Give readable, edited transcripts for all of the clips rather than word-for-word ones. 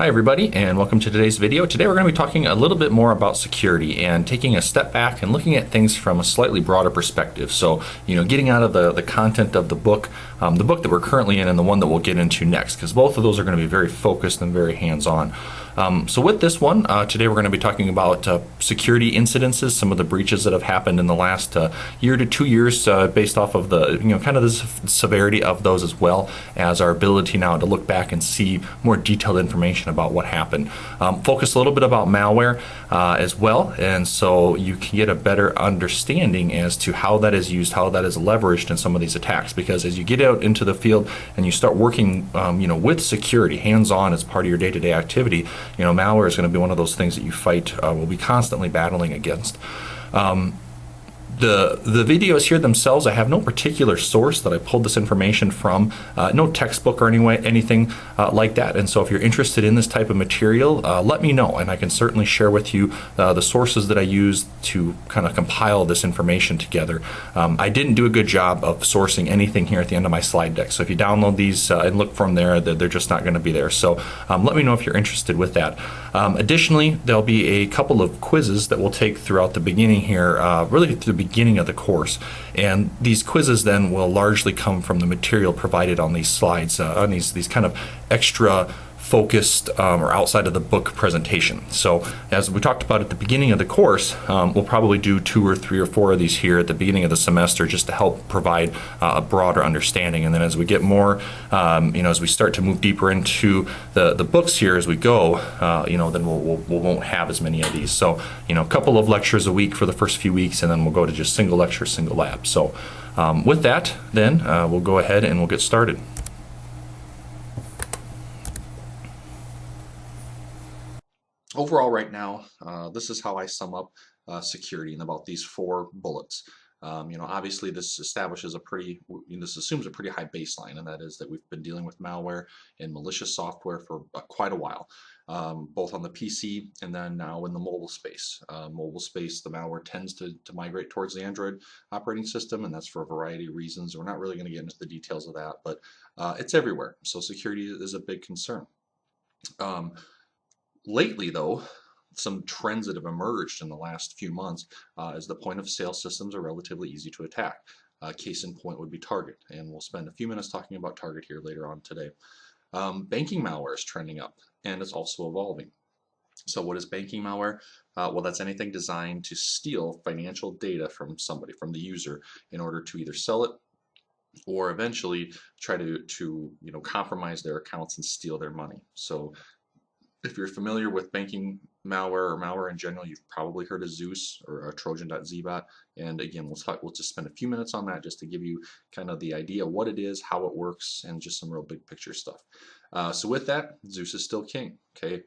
Hi everybody, and welcome to today's video. Today we're going to be talking a little bit more about security and taking a step back and looking at things from a slightly broader perspective. So, getting out of the content of the book that we're currently in and the one that we'll get into next, because both of those are going to be very focused and very hands-on. So with this one, today we're going to be talking about security incidences, some of the breaches that have happened in the last year to 2 years, based off of the, kind of the severity of those, as well as our ability now to look back and see more detailed information about what happened. Focus a little bit about malware as well, and so you can get a better understanding as to how that is used, how that is leveraged in some of these attacks. Because as you get out into the field and you start working, with security, hands-on as part of your day-to-day activity, malware is going to be one of those things that you will be constantly battling against. The videos here themselves, I have no particular source that I pulled this information from, no textbook or anything like that. And so if you're interested in this type of material, let me know, and I can certainly share with you the sources that I used to kind of compile this information together. I didn't do a good job of sourcing anything here at the end of my slide deck. So if you download these and look from there, they're just not going to be there. So let me know if you're interested with that. Additionally, there'll be a couple of quizzes that we'll take throughout the beginning here, really through the beginning of the course, and these quizzes then will largely come from the material provided on these slides, on these kind of extra focused or outside of the book presentation. So as we talked about at the beginning of the course, we'll probably do 2 or 3 or 4 of these here at the beginning of the semester, just to help provide a broader understanding. And then as we get more, as we start to move deeper into the books here as we go, then we won't have as many of these. So, a couple of lectures a week for the first few weeks, and then we'll go to just single lecture, single lab. So with that, then we'll go ahead and we'll get started. Overall, right now, this is how I sum up security in about these 4 bullets. Obviously, this assumes a pretty high baseline, and that is that we've been dealing with malware and malicious software for quite a while, both on the PC and then now in the mobile space. The malware tends to migrate towards the Android operating system, and that's for a variety of reasons. We're not really going to get into the details of that, but it's everywhere. So security is a big concern. Lately, though, some trends that have emerged in the last few months is the point of sale systems are relatively easy to attack. Case in point would be Target, and we'll spend a few minutes talking about Target here later on today. Banking malware is trending up, and it's also evolving. So what is banking malware? Well, that's anything designed to steal financial data from somebody, from the user, in order to either sell it or eventually try to compromise their accounts and steal their money. So if you're familiar with banking malware or malware in general, you've probably heard of Zeus or Trojan.zbot. And again, we'll just spend a few minutes on that just to give you kind of the idea what it is, how it works, and just some real big picture stuff. So with that, Zeus is still king. Okay,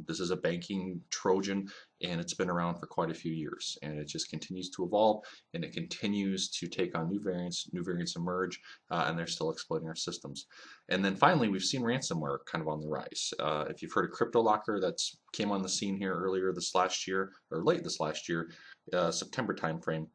this is a banking Trojan, and it's been around for quite a few years, and it just continues to evolve, and it continues to take on new variants emerge, and they're still exploiting our systems. And then finally, we've seen ransomware kind of on the rise. If you've heard of CryptoLocker, that's came on the scene here earlier this last year, or late this last year, September timeframe,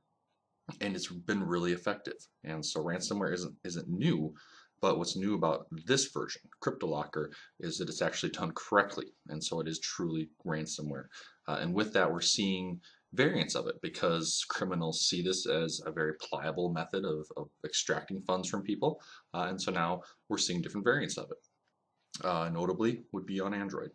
and it's been really effective. And so ransomware isn't new. But what's new about this version, CryptoLocker, is that it's actually done correctly, and so it is truly ransomware. And with that, we're seeing variants of it because criminals see this as a very pliable method of extracting funds from people, and so now we're seeing different variants of it. Notably would be on Android.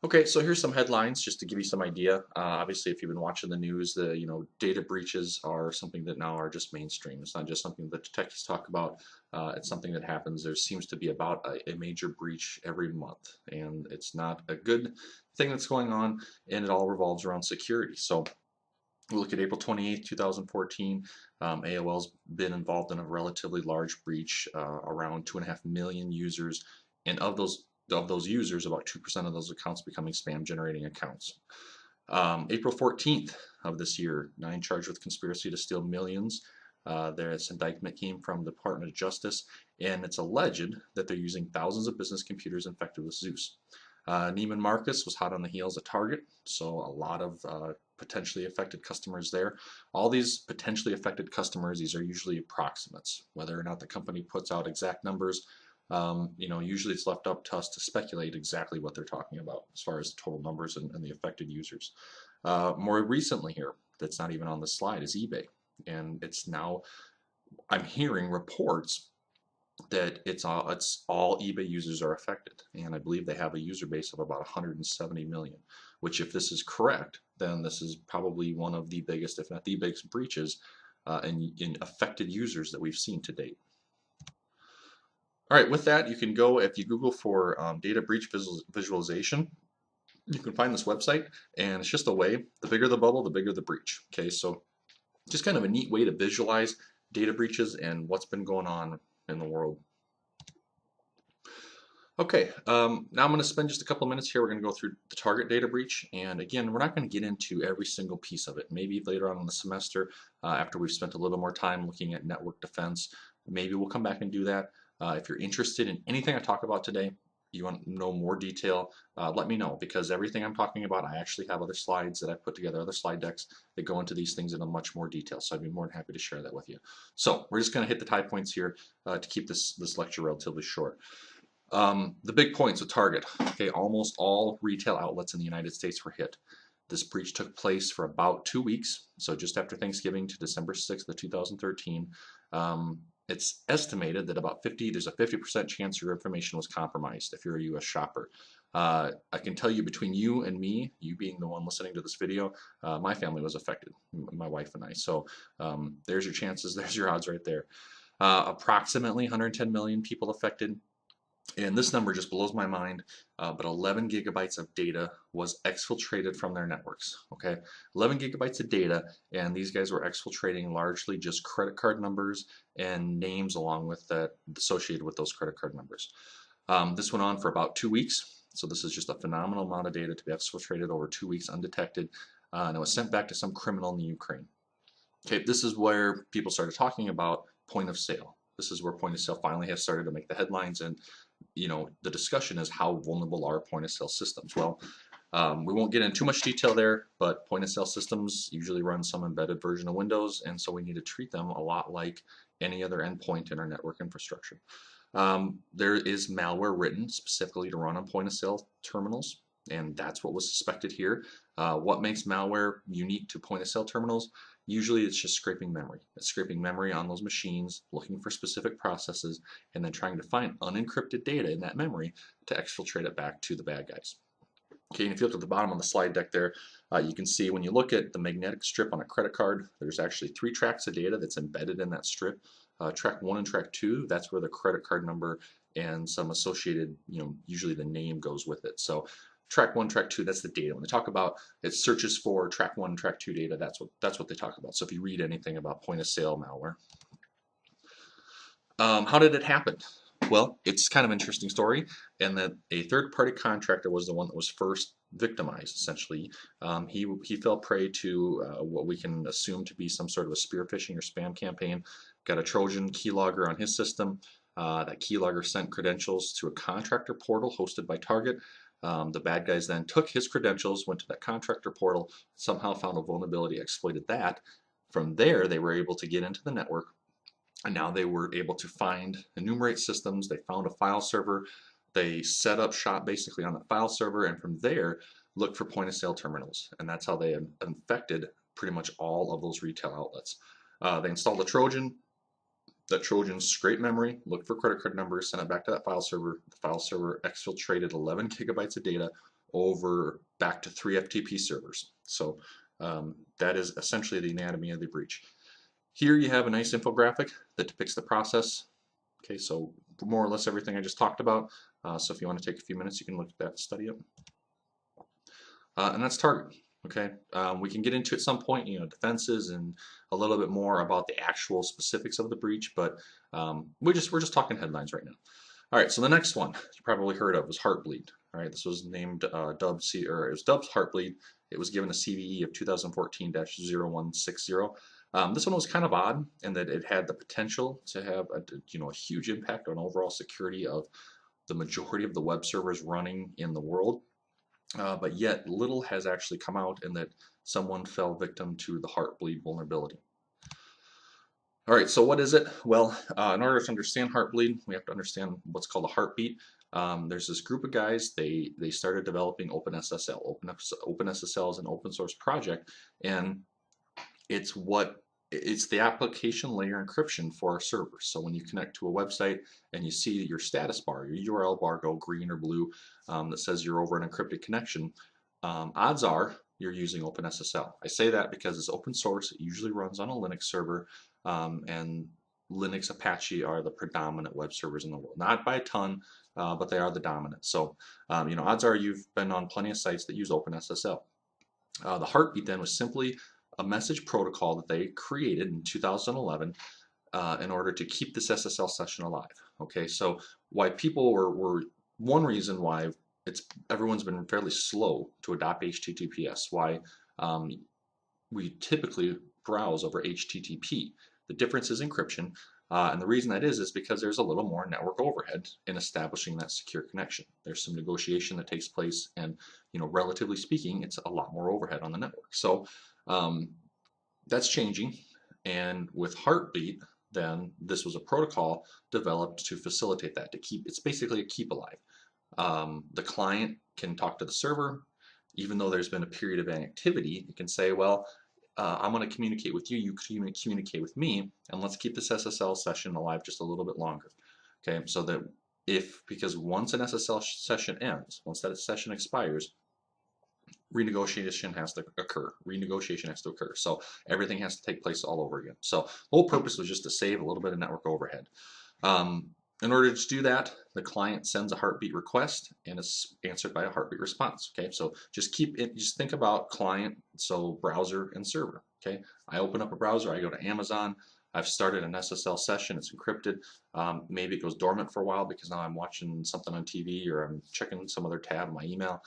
Okay, so here's some headlines just to give you some idea. Obviously, if you've been watching the news, the data breaches are something that now are just mainstream. It's not just something that detectives talk about. It's something that happens. There seems to be about a major breach every month, and it's not a good thing that's going on, and it all revolves around security. So we look at April 28th, 2014. AOL's been involved in a relatively large breach, around 2.5 million users, and of those users, about 2% of those accounts becoming spam generating accounts. April 14th of this year, 9 charged with conspiracy to steal millions. This indictment came from the Department of Justice, and it's alleged that they're using thousands of business computers infected with Zeus. Neiman Marcus was hot on the heels of Target, so a lot of potentially affected customers there. All these potentially affected customers, these are usually approximates. Whether or not the company puts out exact numbers, Usually it's left up to us to speculate exactly what they're talking about as far as the total numbers and the affected users. More recently here, that's not even on the slide, is eBay. And it's now, I'm hearing reports that it's all eBay users are affected. And I believe they have a user base of about 170 million, which if this is correct, then this is probably one of the biggest, if not the biggest breaches in affected users that we've seen to date. All right, with that, you can go, if you Google for data breach visualization, you can find this website, and it's just a way, the bigger the bubble, the bigger the breach. Okay, so just kind of a neat way to visualize data breaches and what's been going on in the world. Okay, now I'm going to spend just a couple of minutes here. We're going to go through the target data breach, and again, we're not going to get into every single piece of it. Maybe later on in the semester, after we've spent a little more time looking at network defense, maybe we'll come back and do that. If you're interested in anything I talk about today, you want to know more detail, let me know, because everything I'm talking about, I actually have other slides that I put together, other slide decks that go into these things in a much more detail, so I'd be more than happy to share that with you. So we're just going to hit the high points here to keep this lecture relatively short. The big points with Target. Okay, almost all retail outlets in the United States were hit. This breach took place for about 2 weeks, so just after Thanksgiving to December 6th of 2013. It's estimated that there's a 50% chance your information was compromised if you're a US shopper. I can tell you, between you and me, you being the one listening to this video, my family was affected, my wife and I. So there's your chances, there's your odds right there. Approximately 110 million people affected. And this number just blows my mind, but 11 gigabytes of data was exfiltrated from their networks, okay? 11 gigabytes of data, and these guys were exfiltrating largely just credit card numbers and names along with that associated with those credit card numbers. This went on for about 2 weeks, so this is just a phenomenal amount of data to be exfiltrated over 2 weeks undetected, and it was sent back to some criminal in the Ukraine. Okay, this is where people started talking about point of sale. This is where point of sale finally has started to make the headlines, and the discussion is how vulnerable are point of sale systems. Well, we won't get into too much detail there, but point of sale systems usually run some embedded version of Windows, and so we need to treat them a lot like any other endpoint in our network infrastructure. There is malware written specifically to run on point of sale terminals, and that's what was suspected here. What makes malware unique to point of sale terminals? Usually it's just scraping memory. It's scraping memory on those machines, looking for specific processes, and then trying to find unencrypted data in that memory to exfiltrate it back to the bad guys. Okay, and if you look at the bottom of the slide deck there, you can see when you look at the magnetic strip on a credit card, there's actually 3 tracks of data that's embedded in that strip. Track 1 and track 2, that's where the credit card number and some associated, usually the name goes with it. So track 1, track 2, that's the data. When they talk about it searches for track 1 and track 2 data, that's what they talk about. So if you read anything about point of sale malware. How did it happen? Well, it's kind of an interesting story, and that a third-party contractor was the one that was first victimized, essentially. He fell prey to what we can assume to be some sort of a spear phishing or spam campaign. Got a Trojan keylogger on his system. That keylogger sent credentials to a contractor portal hosted by Target. The bad guys then took his credentials, went to that contractor portal, somehow found a vulnerability, exploited that. From there, they were able to get into the network, and now they were able to enumerate systems. They found a file server. They set up shop basically on the file server, and from there, looked for point of sale terminals. And that's how they infected pretty much all of those retail outlets. They installed a Trojan. That Trojan scraped memory, looked for credit card numbers, sent it back to that file server. The file server exfiltrated 11 gigabytes of data back to 3 FTP servers. So that is essentially the anatomy of the breach. Here you have a nice infographic that depicts the process. Okay, so more or less everything I just talked about. So if you want to take a few minutes, you can look at that and study it. And that's Target. Okay, we can get into at some point, defenses and a little bit more about the actual specifics of the breach, but we're just talking headlines right now. All right, so the next one you probably heard of was Heartbleed. All right, this was named it was dubbed Heartbleed. It was given a CVE of 2014-0160. This one was kind of odd in that it had the potential to have a huge impact on overall security of the majority of the web servers running in the world. But yet little has actually come out in that someone fell victim to the Heartbleed vulnerability. All right, so what is it? Well, in order to understand heartbleed, we have to understand what's called a heartbeat. There's this group of guys, they started developing OpenSSL. OpenSSL is an open source project, and it's the application layer encryption for our servers. So when you connect to a website and you see your status bar, your URL bar go green or blue that says you're over an encrypted connection, odds are you're using OpenSSL. I say that because it's open source. It usually runs on a Linux server, and Linux Apache are the predominant web servers in the world. Not by a ton, but they are the dominant. So, odds are you've been on plenty of sites that use OpenSSL. The heartbeat then was simply a message protocol that they created in 2011 in order to keep this SSL session alive. Okay, so why people were one reason why everyone's been fairly slow to adopt HTTPS. Why we typically browse over HTTP. The difference is encryption, and the reason that is because there's a little more network overhead in establishing that secure connection. There's some negotiation that takes place, and relatively speaking, it's a lot more overhead on the network. So that's changing, and with Heartbeat, then this was a protocol developed to facilitate that. It's basically a keep alive. The client can talk to the server, even though there's been a period of inactivity. It can say, well, I'm going to communicate with you, you communicate with me, and let's keep this SSL session alive just a little bit longer. Okay, so that because once an SSL session ends, once that session expires, renegotiation has to occur. So everything has to take place all over again. So the whole purpose was just to save a little bit of network overhead. In order to do that, the client sends a heartbeat request and it's answered by a heartbeat response. Okay, so just think about client, so browser and server. Okay, I open up a browser, I go to Amazon, I've started an SSL session, it's encrypted. Maybe it goes dormant for a while because now I'm watching something on TV or I'm checking some other tab in my email.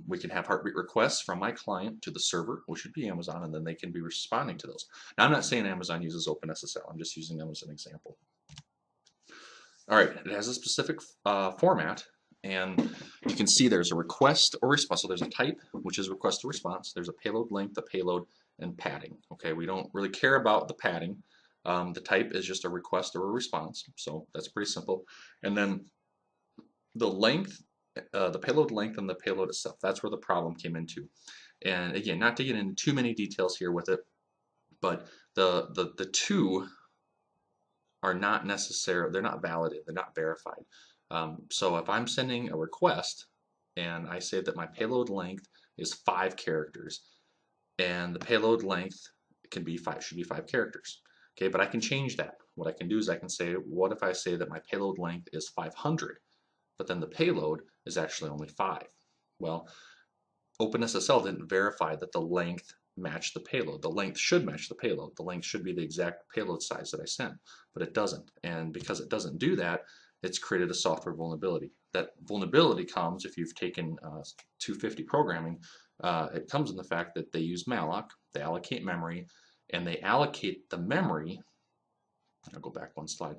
We can have heartbeat requests from my client to the server, which would be Amazon, and then they can be responding to those. Now, I'm not saying Amazon uses OpenSSL, I'm just using them as an example. All right, it has a specific format, and you can see there's a request or response. So there's a type, which is request or response. There's a payload length, a payload, and padding. Okay, we don't really care about the padding. The type is just a request or a response, so that's pretty simple. And then the length, the payload length and the payload itself, that's where the problem came into. And again, not to get into too many details here with it, but the two are not necessary, they're not validated, they're not verified. So if I'm sending a request and I say that my payload length is 5 characters and the payload length should be 5 characters. Okay, but I can change that. What I can do is I can say, what if I say that my payload length is 500, but then the payload is actually only 5? Well, OpenSSL didn't verify that the length match the payload. The length should match the payload. The length should be the exact payload size that I sent, but it doesn't. And because it doesn't do that, it's created a software vulnerability. That vulnerability comes if you've taken 250 programming. It comes in the fact that they use malloc, they allocate memory, and they allocate the memory. I'll go back one slide.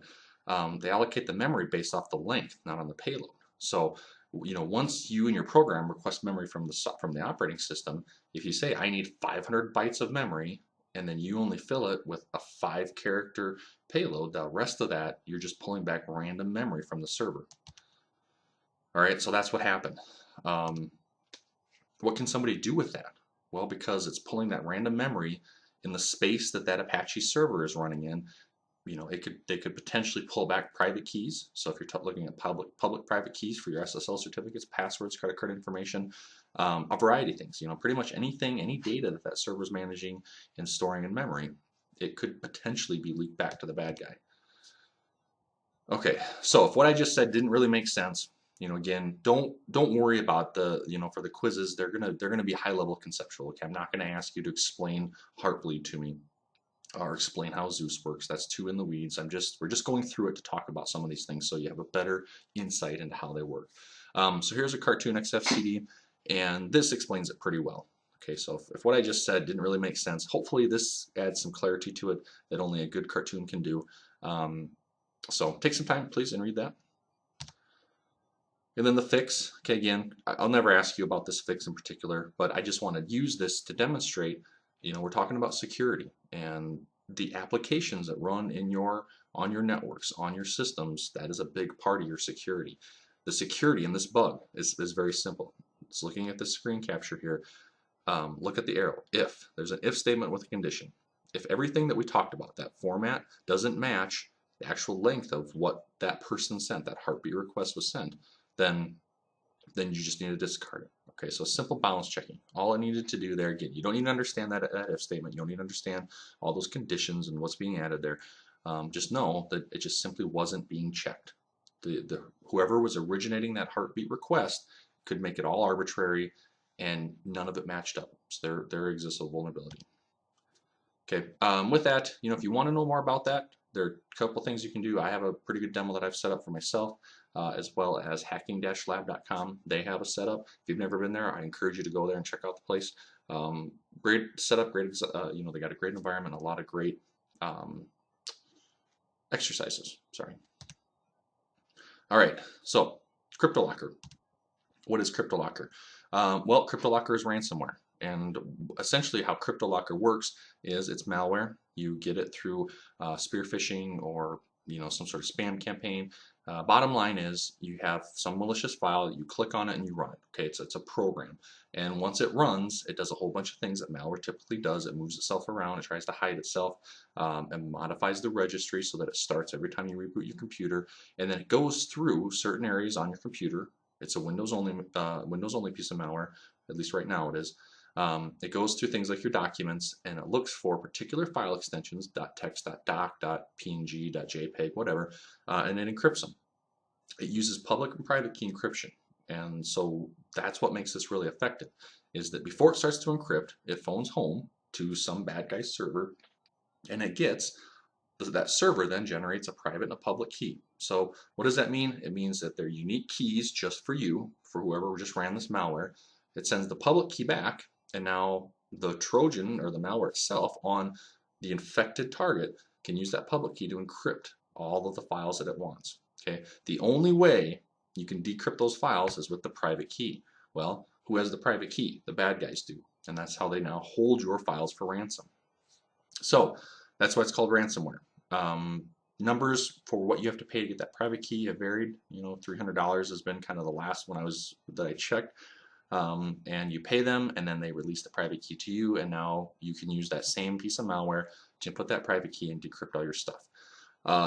They allocate the memory based off the length, not on the payload. So once you and your program request memory from the operating system, if you say I need 500 bytes of memory and then you only fill it with a 5-character payload, the rest of that you're just pulling back random memory from the server. All right, so that's what happened. What can somebody do with that? Well, because it's pulling that random memory in the space that Apache server is running in, they could potentially pull back private keys. So if you're looking at public-private keys for your SSL certificates, passwords, credit card information, a variety of things. Pretty much anything, any data that server is managing and storing in memory, it could potentially be leaked back to the bad guy. Okay, so if what I just said didn't really make sense, again, don't worry about for the quizzes, they're gonna be high-level conceptual. Okay, I'm not gonna ask you to explain Heartbleed to me or explain how Zeus works. That's too in the weeds. We're just going through it to talk about some of these things so you have a better insight into how they work. So here's a cartoon XFCD, and this explains it pretty well. Okay, so if what I just said didn't really make sense, hopefully this adds some clarity to it that only a good cartoon can do. So take some time, please, and read that. And then the fix. Okay, again, I'll never ask you about this fix in particular, but I just want to use this to demonstrate, we're talking about security, and the applications that run in on your networks, on your systems, that is a big part of your security. The security in this bug is very simple. It's looking at the screen capture here. Look at the arrow. If there's an if statement with a condition, if everything that we talked about, that format, doesn't match the actual length of what that person sent, that heartbeat request was sent, then you just need to discard it. Okay, so simple balance checking. All it needed to do there, again, you don't need to understand that if statement. You don't need to understand all those conditions and what's being added there. Just know that it just simply wasn't being checked. Whoever was originating that heartbeat request could make it all arbitrary, and none of it matched up. So there exists a vulnerability. Okay, with that, if you want to know more about that, there are a couple things you can do. I have a pretty good demo that I've set up for myself, as well as hacking-lab.com. They have a setup. If you've never been there, I encourage you to go there and check out the place. Great setup, great. They got a great environment, a lot of great exercises. Sorry. All right, so CryptoLocker. What is CryptoLocker? Well, CryptoLocker is ransomware. And essentially how CryptoLocker works is it's malware. You get it through spear phishing or some sort of spam campaign. Bottom line is you have some malicious file, you click on it and you run it. Okay, it's a program. And once it runs, it does a whole bunch of things that malware typically does. It moves itself around, it tries to hide itself, and modifies the registry so that it starts every time you reboot your computer. And then it goes through certain areas on your computer. It's a Windows only piece of malware, at least right now it is. It goes through things like your documents, and it looks for particular file extensions, .text, .doc, .png, .jpeg, whatever, and it encrypts them. It uses public and private key encryption, and so that's what makes this really effective, is that before it starts to encrypt, it phones home to some bad guy's server, and that server then generates a private and a public key. So what does that mean? It means that they're unique keys just for you, for whoever just ran this malware. It sends the public key back, and now the Trojan or the malware itself on the infected target can use that public key to encrypt all of the files that it wants. Okay, the only way you can decrypt those files is with the private key. Well, who has the private key? The bad guys do, and that's how they now hold your files for ransom. So that's why it's called ransomware. Numbers for what you have to pay to get that private key have varied. $300 has been kind of the last one that I checked. And you pay them, and then they release the private key to you, and now you can use that same piece of malware to put that private key and decrypt all your stuff.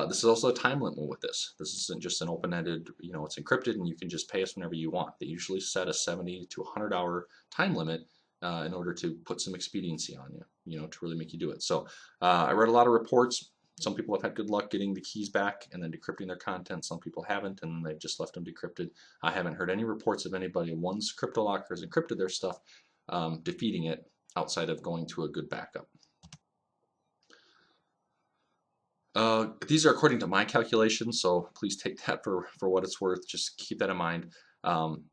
This is also a time limit with this. This isn't just an open-ended, it's encrypted and you can just pay us whenever you want. They usually set a 70 to 100-hour time limit in order to put some expediency on you, to really make you do it. So I read a lot of reports. Some people have had good luck getting the keys back and then decrypting their content. Some people haven't, and they've just left them decrypted. I haven't heard any reports of anybody, once CryptoLocker has encrypted their stuff, defeating it outside of going to a good backup. These are according to my calculations, so please take that for what it's worth. Just keep that in mind.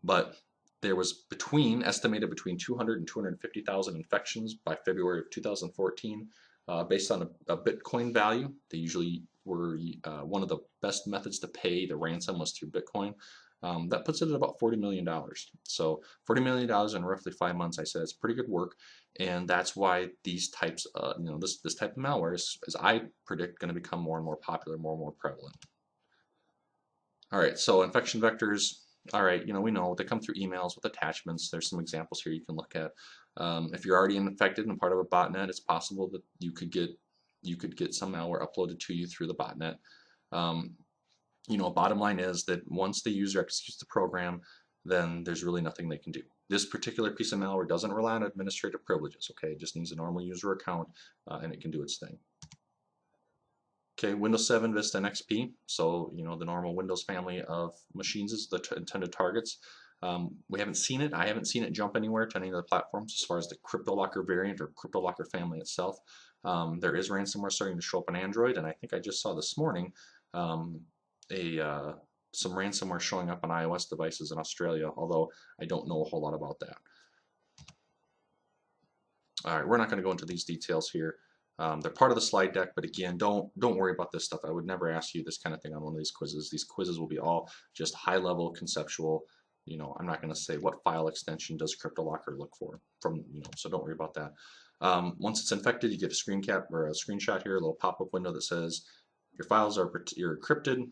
But there was estimated between 200 and 250,000 infections by February of 2014. Based on a Bitcoin value. They usually were one of the best methods to pay the ransom was through Bitcoin. That puts it at about $40 million. So $40 million in roughly 5 months, I said, it's pretty good work. And that's why these types, this type of malware is, as I predict, going to become more and more popular, more and more prevalent. All right, so infection vectors. All right, we know they come through emails with attachments. There's some examples here you can look at. If you're already infected and part of a botnet, it's possible that you could get some malware uploaded to you through the botnet. Bottom line is that once the user executes the program, then there's really nothing they can do. This particular piece of malware doesn't rely on administrative privileges. Okay, it just needs a normal user account, and it can do its thing. Okay, Windows 7, Vista, and XP. So, the normal Windows family of machines is the intended targets. We haven't seen it. I haven't seen it jump anywhere to any of the platforms as far as the CryptoLocker variant or CryptoLocker family itself. There is ransomware starting to show up on Android, and I think I just saw this morning some ransomware showing up on iOS devices in Australia, although I don't know a whole lot about that. All right, we're not going to go into these details here. They're part of the slide deck, but again, don't worry about this stuff. I would never ask you this kind of thing on one of these quizzes. These quizzes will be all just high-level, conceptual. I'm not going to say what file extension does CryptoLocker look for so don't worry about that. Once it's infected, you get a screen cap or a screenshot here, a little pop-up window that says your files are encrypted.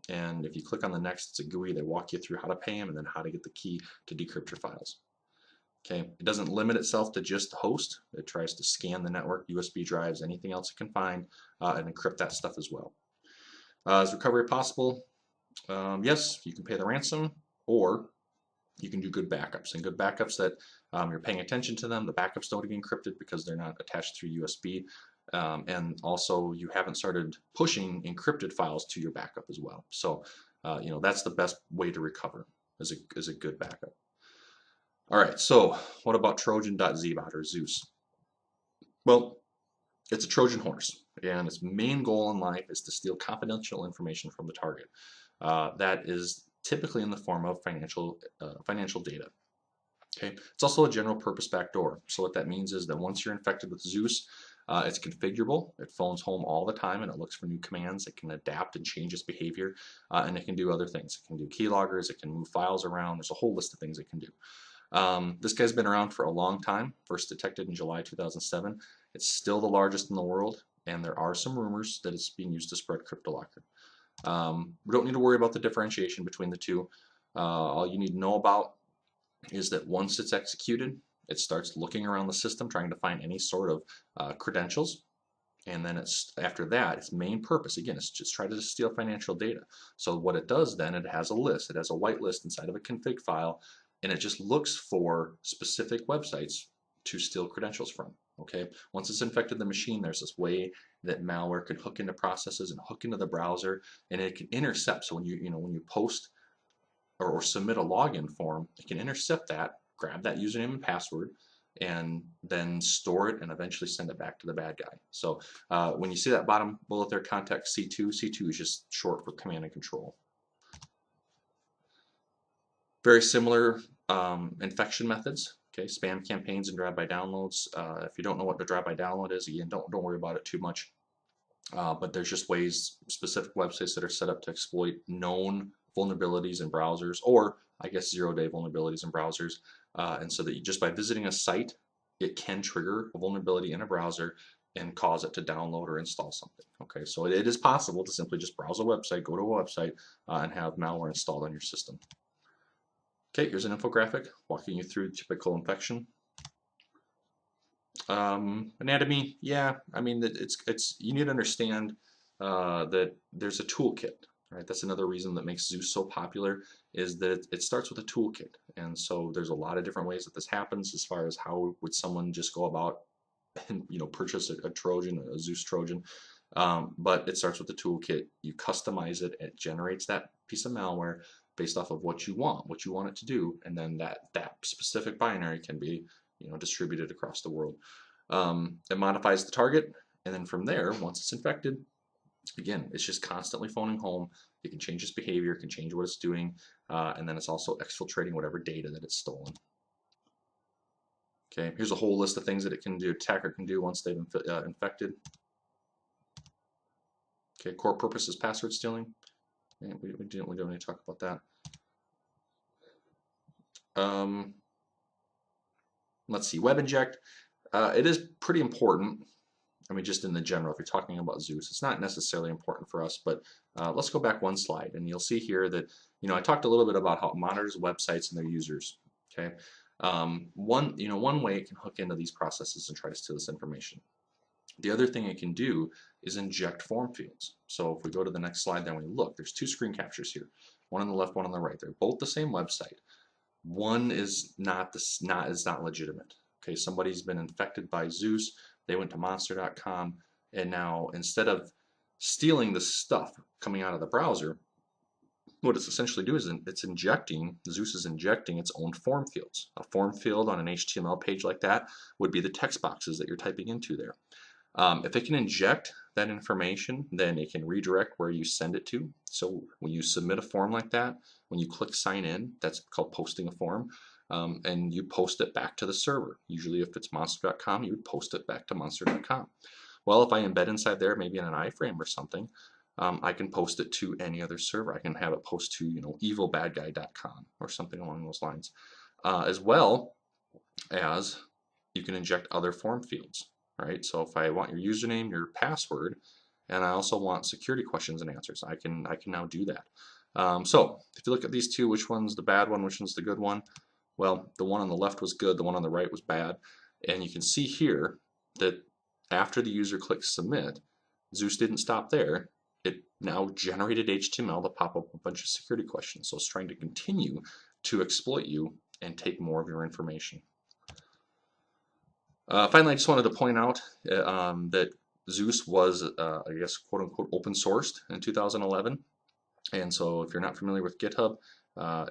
And if you click on the next, it's a GUI. They walk you through how to pay them and then how to get the key to decrypt your files. Okay, it doesn't limit itself to just the host. It tries to scan the network, USB drives, anything else it can find, and encrypt that stuff as well. Is recovery possible? Yes, you can pay the ransom, or you can do good backups. And good backups that you're paying attention to them. The backups don't get encrypted because they're not attached through USB. And also, you haven't started pushing encrypted files to your backup as well. So, that's the best way to recover, is a good backup. All right, so what about Trojan.zbot or Zeus? Well, it's a Trojan horse, and its main goal in life is to steal confidential information from the target. That is typically in the form of financial data. Okay, it's also a general purpose backdoor. So what that means is that once you're infected with Zeus, it's configurable. It phones home all the time, and it looks for new commands. It can adapt and change its behavior, and it can do other things. It can do keyloggers. It can move files around. There's a whole list of things it can do. This guy's been around for a long time, first detected in July 2007. It's still the largest in the world, and there are some rumors that it's being used to spread CryptoLocker. We don't need to worry about the differentiation between the two. All you need to know about is that once it's executed, it starts looking around the system trying to find any sort of credentials. And then after that, its main purpose, again, is just try to steal financial data. So what it does then, it has a list. It has a white list inside of a config file, and it just looks for specific websites to steal credentials from. Okay, once it's infected the machine, there's this way that malware can hook into processes and hook into the browser, and it can intercept. So when you post or submit a login form, it can intercept that, grab that username and password, and then store it and eventually send it back to the bad guy. So when you see that bottom bullet there, contact C2. C2 is just short for command and control. Very similar infection methods. Okay, spam campaigns and drive-by downloads. If you don't know what the drive-by download is, again, don't worry about it too much. But there's just ways, specific websites that are set up to exploit known vulnerabilities in browsers, or I guess zero-day vulnerabilities in browsers. And so that just by visiting a site, it can trigger a vulnerability in a browser and cause it to download or install something. Okay, so it is possible to simply just browse a website, go to a website, and have malware installed on your system. Okay, here's an infographic walking you through typical infection. Anatomy, yeah, I mean, it's you need to understand that there's a toolkit. Right, that's another reason that makes Zeus so popular, is that it starts with a toolkit, and so there's a lot of different ways that this happens as far as how would someone just go about and purchase a Trojan, a Zeus Trojan. But it starts with the toolkit. You customize it. It generates that piece of malware based off of what you want it to do, and then that specific binary can be distributed across the world. It modifies the target, and then from there, once it's infected, again, it's just constantly phoning home. It can change its behavior, it can change what it's doing, and then it's also exfiltrating whatever data that it's stolen. Okay, here's a whole list of things that attacker can do once they've infected. Okay, core purpose is password stealing. We don't need to talk about that. Let's see, web inject. It is pretty important. I mean, just in the general, if you're talking about Zeus, it's not necessarily important for us, but let's go back one slide, and you'll see here that, I talked a little bit about how it monitors websites and their users, okay? One way it can hook into these processes and try to steal this information. The other thing it can do is inject form fields. So if we go to the next slide, then we look, there's two screen captures here, one on the left, one on the right. They're both the same website. One is not legitimate. Okay, somebody's been infected by Zeus. They went to monster.com, and now instead of stealing the stuff coming out of the browser, what it's essentially doing is Zeus is injecting its own form fields. A form field on an HTML page like that would be the text boxes that you're typing into there. If it can inject that information, then it can redirect where you send it to. So when you submit a form like that, when you click sign in, that's called posting a form, and you post it back to the server. Usually if it's monster.com, you would post it back to monster.com. Well, if I embed inside there, maybe in an iframe or something, I can post it to any other server. I can have it post to evilbadguy.com or something along those lines, as well as you can inject other form fields, right? So if I want your username, your password, and I also want security questions and answers, I can now do that. So if you look at these two, which one's the bad one, which one's the good one? Well, the one on the left was good, the one on the right was bad. And you can see here that after the user clicks submit, Zeus didn't stop there. It now generated HTML to pop up a bunch of security questions. So it's trying to continue to exploit you and take more of your information. Finally, I just wanted to point out that Zeus was, I guess, quote unquote, open sourced in 2011. And so if you're not familiar with GitHub,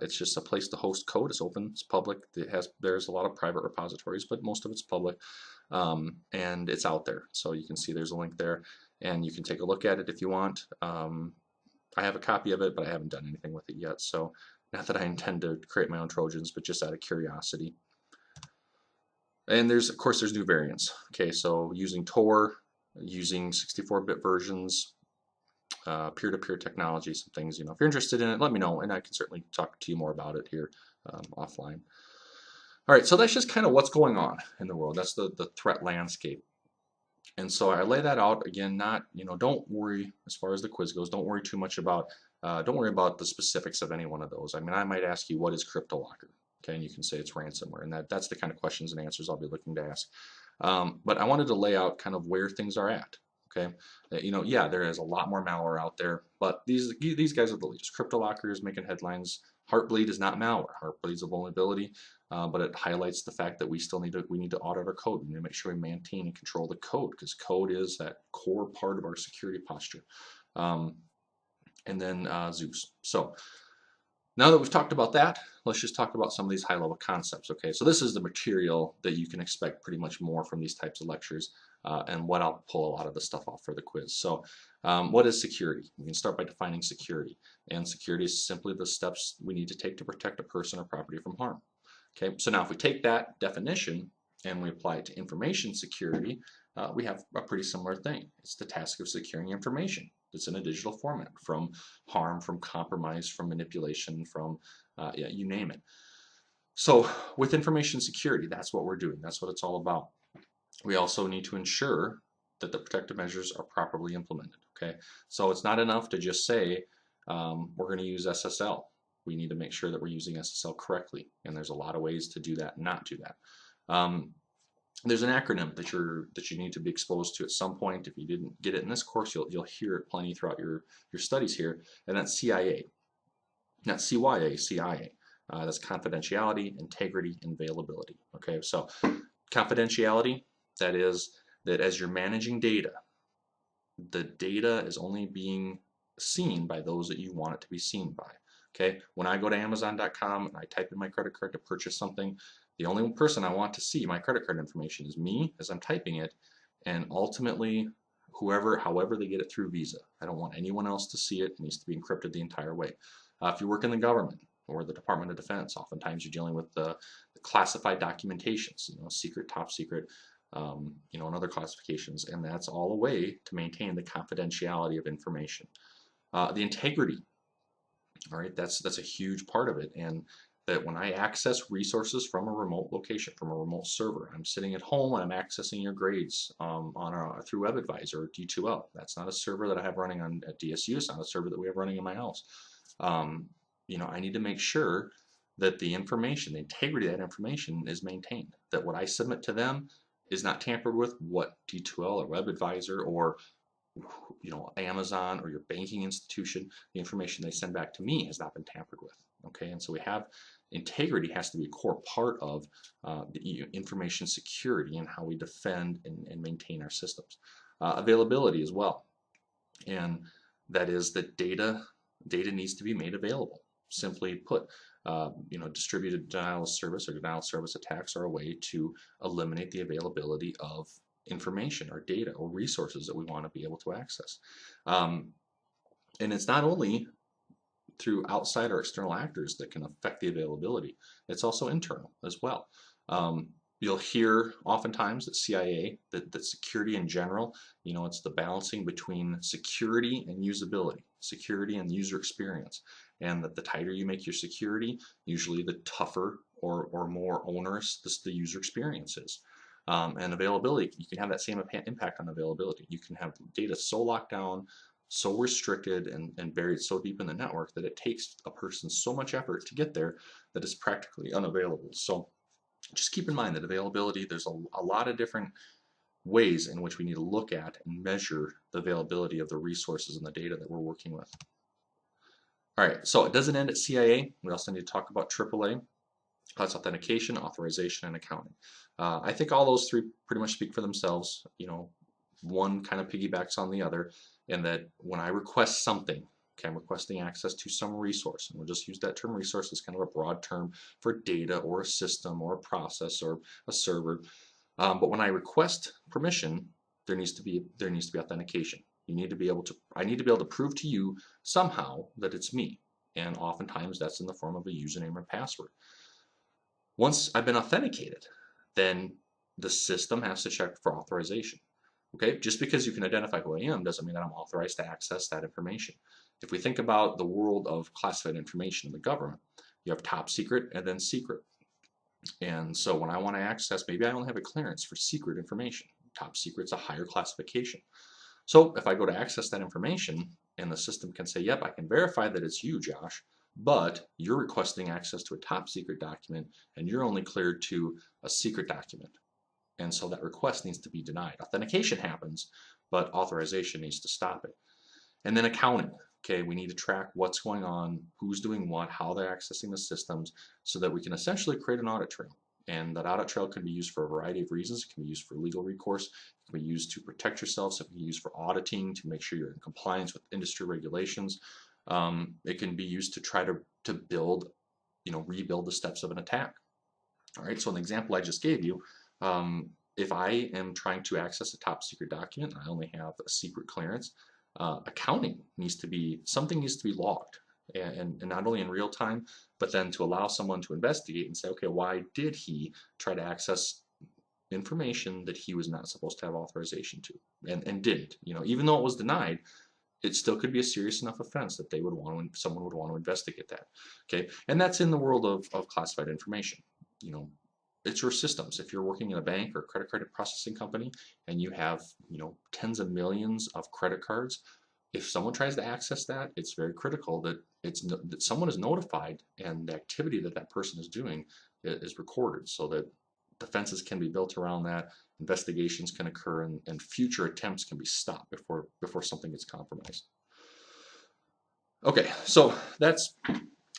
it's just a place to host code. It's open, it's public. There's a lot of private repositories, but most of it's public, and it's out there. So you can see there's a link there, and you can take a look at it if you want. I have a copy of it, but I haven't done anything with it yet. So not that I intend to create my own Trojans, but just out of curiosity. And of course, there's new variants. Okay, so using Tor, using 64-bit versions, peer-to-peer technology, some things, if you're interested in it, let me know, and I can certainly talk to you more about it here offline. All right, so that's just kind of what's going on in the world. That's the threat landscape. And so I lay that out again. Don't worry as far as the quiz goes. Don't worry too much about. Don't worry about the specifics of any one of those. I mean, I might ask you, what is CryptoLocker? Okay, and you can say it's ransomware, and that's the kind of questions and answers I'll be looking to ask. But I wanted to lay out kind of where things are at. Okay, yeah, there is a lot more malware out there, but these guys are the latest. CryptoLocker is making headlines. Heartbleed is not malware. Heartbleed is a vulnerability, but it highlights the fact that we need to audit our code. We need to make sure we maintain and control the code, because code is that core part of our security posture. And then Zeus. So now that we've talked about that, let's just talk about some of these high-level concepts. Okay, so this is the material that you can expect pretty much more from these types of lectures, and what I'll pull a lot of the stuff off for the quiz. So what is security? We can start by defining security. And security is simply the steps we need to take to protect a person or property from harm. Okay, so now if we take that definition and we apply it to information security, we have a pretty similar thing. It's the task of securing information. It's in a digital format, from harm, from compromise, from manipulation, from yeah, you name it. So with information security, that's what we're doing. That's what it's all about. We also need to ensure that the protective measures are properly implemented. Okay, so it's not enough to just say we're going to use SSL. We need to make sure that we're using SSL correctly, and there's a lot of ways to do that and not do that. There's an acronym that you need to be exposed to at some point. If you didn't get it in this course, you'll hear it plenty throughout your studies here, and that's CIA. Not CYA, CIA. That's confidentiality, integrity, and availability. Okay, so confidentiality, that is that as you're managing data, the data is only being seen by those that you want it to be seen by. Okay, when I go to Amazon.com and I type in my credit card to purchase something, the only person I want to see my credit card information is me as I'm typing it, and ultimately however they get it through Visa. I don't want anyone else to see it. It needs to be encrypted the entire way. If you work in the government or the Department of Defense, oftentimes you're dealing with the classified documentations, secret, top secret, and other classifications, and that's all a way to maintain the confidentiality of information. The integrity, all right, that's a huge part of it, and that when I access resources from a remote location, from a remote server, I'm sitting at home and I'm accessing your grades through WebAdvisor or D2L. That's not a server that I have running at DSU. It's not a server that we have running in my house. I need to make sure that the information, the integrity of that information is maintained, that what I submit to them is not tampered with, what D2L or WebAdvisor or Amazon or your banking institution, the information they send back to me has not been tampered with. Okay, and so we have integrity has to be a core part of the information security and how we defend and maintain our systems. Availability as well, and that is that data needs to be made available. Simply put, distributed denial of service or denial of service attacks are a way to eliminate the availability of information or data or resources that we want to be able to access. And it's not only through outside or external actors that can affect the availability, it's also internal as well. You'll hear oftentimes that CIA, that security in general, it's the balancing between security and usability, security and user experience, and that the tighter you make your security, usually the tougher or more onerous the user experience is. And availability, you can have that same impact on availability. You can have data so locked down, so restricted, and buried so deep in the network that it takes a person so much effort to get there that it's practically unavailable. So just keep in mind that availability, there's a lot of different ways in which we need to look at and measure the availability of the resources and the data that we're working with. All right, so it doesn't end at CIA. We also need to talk about AAA. That's authentication, authorization, and accounting. I think all those three pretty much speak for themselves. You know, one kind of piggybacks on the other, in that when I request something, okay, I'm requesting access to some resource, and we'll just use that term resource as kind of a broad term for data or a system or a process or a server. But when I request permission, there needs to be authentication. You need to be able to, I need to be able to prove to you somehow that it's me, and oftentimes that's in the form of a username or password. Once I've been authenticated, then the system has to check for authorization. Okay, just because you can identify who I am doesn't mean that I'm authorized to access that information. If we think about the world of classified information in the government, you have top secret and then secret. And so when I want to access, maybe I only have a clearance for secret information. Top secret's a higher classification. So if I go to access that information and the system can say, yep, I can verify that it's you, Josh, but you're requesting access to a top secret document and you're only cleared to a secret document. And so that request needs to be denied. Authentication happens, but authorization needs to stop it. And then accounting. Okay, we need to track what's going on, who's doing what, how they're accessing the systems, so that we can essentially create an audit trail. And that audit trail can be used for a variety of reasons. It can be used for legal recourse. It can be used to protect yourself. So it can be used for auditing to make sure you're in compliance with industry regulations. It can be used to try to build, rebuild the steps of an attack. All right, so an example I just gave you, if I am trying to access a top secret document, I only have a secret clearance, accounting something needs to be logged, and not only in real time, but then to allow someone to investigate and say, okay, why did he try to access information that he was not supposed to have authorization to, and didn't, even though it was denied, it still could be a serious enough offense that someone would want to investigate that. Okay, and that's in the world of classified information. It's your systems. If you're working in a bank or credit card processing company and you have, tens of millions of credit cards, if someone tries to access that, it's very critical that that someone is notified and the activity that that person is doing is recorded, so that defenses can be built around that, investigations can occur, and future attempts can be stopped before something gets compromised. Okay, so that's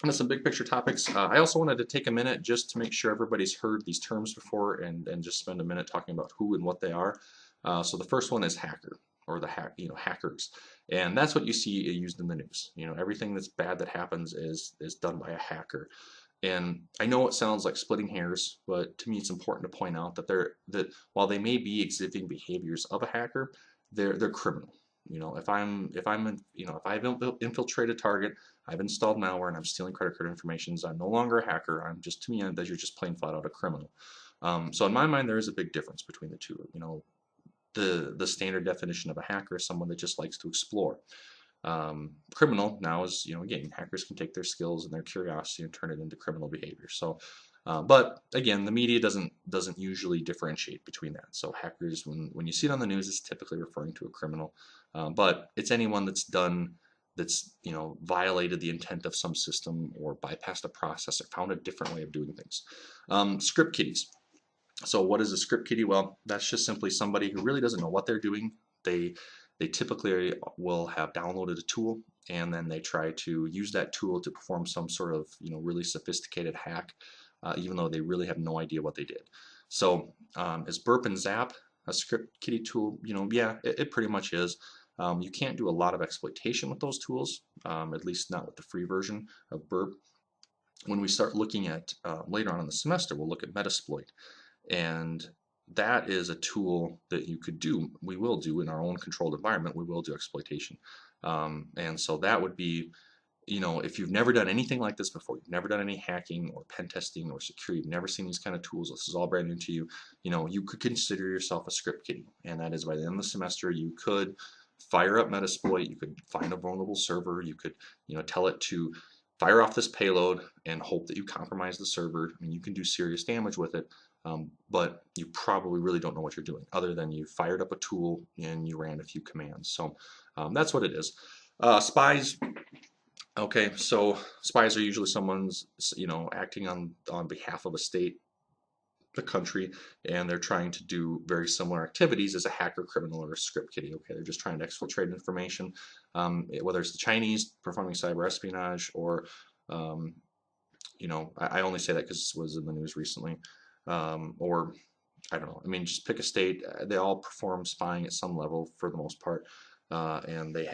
some big picture topics. I also wanted to take a minute just to make sure everybody's heard these terms before, and just spend a minute talking about who and what they are. So the first one is hacker, or hackers, and that's what you see used in the news. Everything that's bad that happens is done by a hacker. And I know it sounds like splitting hairs, but to me it's important to point out that while they may be exhibiting behaviors of a hacker, they're criminal. If I've infiltrated Target, I've installed malware, and I'm stealing credit card information, I'm no longer a hacker. To me, that you're just plain flat out a criminal. So in my mind, there is a big difference between the two. The standard definition of a hacker is someone that just likes to explore. Criminal now is, again, hackers can take their skills and their curiosity and turn it into criminal behavior. So, but again, the media doesn't usually differentiate between that. So hackers, when you see it on the news, it's typically referring to a criminal, but it's anyone that's violated the intent of some system, or bypassed a process, or found a different way of doing things. Script kiddies. So what is a script kiddie? Well, that's just simply somebody who really doesn't know what they're doing. They typically will have downloaded a tool, and then they try to use that tool to perform some sort of really sophisticated hack, even though they really have no idea what they did. So is Burp and Zap a script kiddie tool? Yeah, it pretty much is. You can't do a lot of exploitation with those tools, at least not with the free version of Burp. When we start looking at later on in the semester, we'll look at Metasploit, and that is a tool that you could do. We will do in our own controlled environment. We will do exploitation, and so that would be, if you've never done anything like this before, you've never done any hacking or pen testing or security, you've never seen these kind of tools, this is all brand new to you. You could consider yourself a script kiddie, and that is by the end of the semester you could fire up Metasploit, you could find a vulnerable server, you could tell it to fire off this payload and hope that you compromise the server. I mean, you can do serious damage with it, but you probably really don't know what you're doing, other than you fired up a tool and you ran a few commands. So that's what it is. Spies. Okay, so spies are usually someone's, acting on behalf of a state, the country, and they're trying to do very similar activities as a hacker, criminal, or a script kiddie. Okay, they're just trying to exfiltrate information, whether it's the Chinese performing cyber espionage, or I only say that because it was in the news recently, or I don't know. I mean, just pick a state. They all perform spying at some level for the most part, and they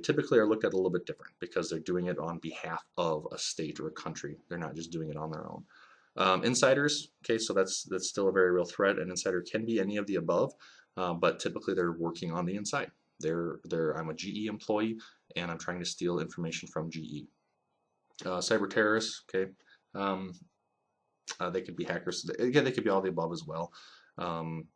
typically are looked at a little bit different because they're doing it on behalf of a state or a country. They're not just doing it on their own. Insiders, okay, so that's still a very real threat. An insider can be any of the above, but typically they're working on the inside. I'm a GE employee and I'm trying to steal information from GE. Cyber terrorists, okay, they could be hackers. Again, they could be all the above as well. And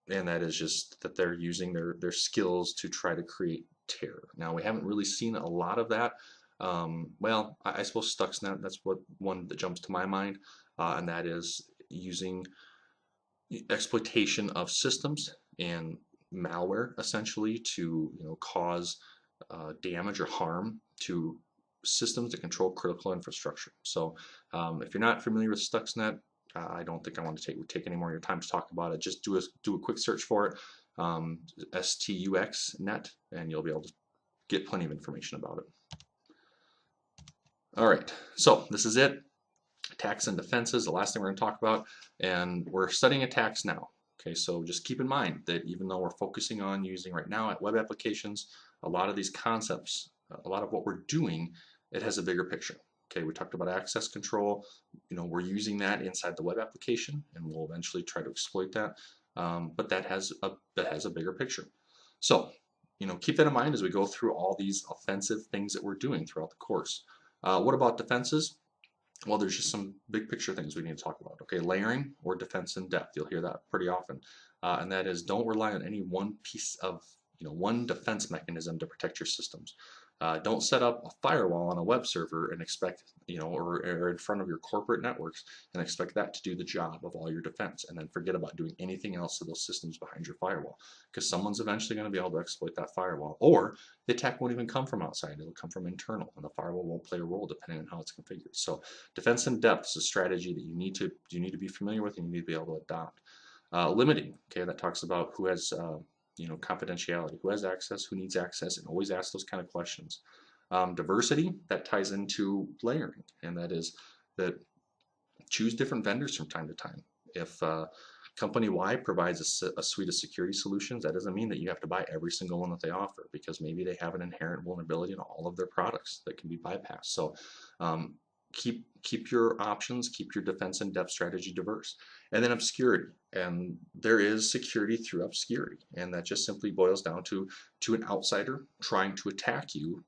that is just that they're using their skills to try to create terror. Now, we haven't really seen a lot of that. Well, I suppose Stuxnet, that's one that jumps to my mind, and that is using exploitation of systems and malware, essentially, to cause damage or harm to systems that control critical infrastructure. So if you're not familiar with Stuxnet, I don't think I want to take any more of your time to talk about it. Just do a quick search for it, STUXnet, and you'll be able to get plenty of information about it. All right, so this is it. Attacks and defenses, the last thing we're going to talk about, and we're studying attacks now. Okay, so just keep in mind that even though we're focusing on using right now at web applications, a lot of these concepts, a lot of what we're doing, it has a bigger picture. Okay, we talked about access control. We're using that inside the web application, and we'll eventually try to exploit that. But that has a bigger picture. So, keep that in mind as we go through all these offensive things that we're doing throughout the course. What about defenses? Well, there's just some big picture things we need to talk about. Okay, layering or defense in depth. You'll hear that pretty often, and that is, don't rely on any one piece of one defense mechanism to protect your systems. Don't set up a firewall on a web server and expect, or in front of your corporate networks and expect that to do the job of all your defense, and then forget about doing anything else to those systems behind your firewall, because someone's eventually going to be able to exploit that firewall, or the attack won't even come from outside. It'll come from internal, and the firewall won't play a role depending on how it's configured. So defense in depth is a strategy that you need to be familiar with and you need to be able to adopt. Limiting, okay, that talks about who has confidentiality, who has access, who needs access, and always ask those kind of questions. Diversity, that ties into layering, and that is that choose different vendors from time to time. If company Y provides a suite of security solutions, that doesn't mean that you have to buy every single one that they offer, because maybe they have an inherent vulnerability in all of their products that can be bypassed. So keep your options, keep your defense in depth strategy diverse. And then obscurity, and there is security through obscurity, and that just simply boils down to an outsider trying to attack you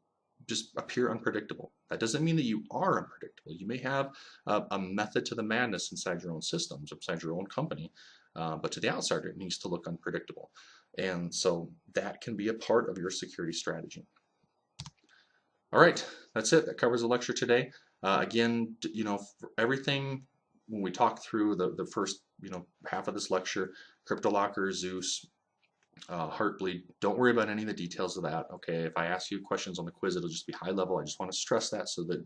just appear unpredictable. That doesn't mean that you are unpredictable. You may have a method to the madness inside your own systems, inside your own company, but to the outsider it needs to look unpredictable, and so that can be a part of your security strategy. All right, that's it. That covers the lecture today. Again, for everything, when we talk through the first half of this lecture, CryptoLocker, Zeus, Heartbleed, don't worry about any of the details of that. Okay, if I ask you questions on the quiz, it'll just be high level. I just want to stress that so that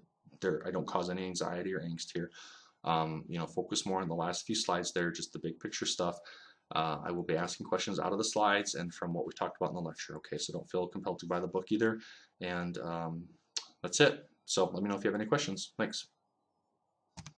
I don't cause any anxiety or angst here. Focus more on the last few slides there, just the big picture stuff. I will be asking questions out of the slides and from what we talked about in the lecture. Okay, so don't feel compelled to buy the book either. And that's it. So let me know if you have any questions. Thanks.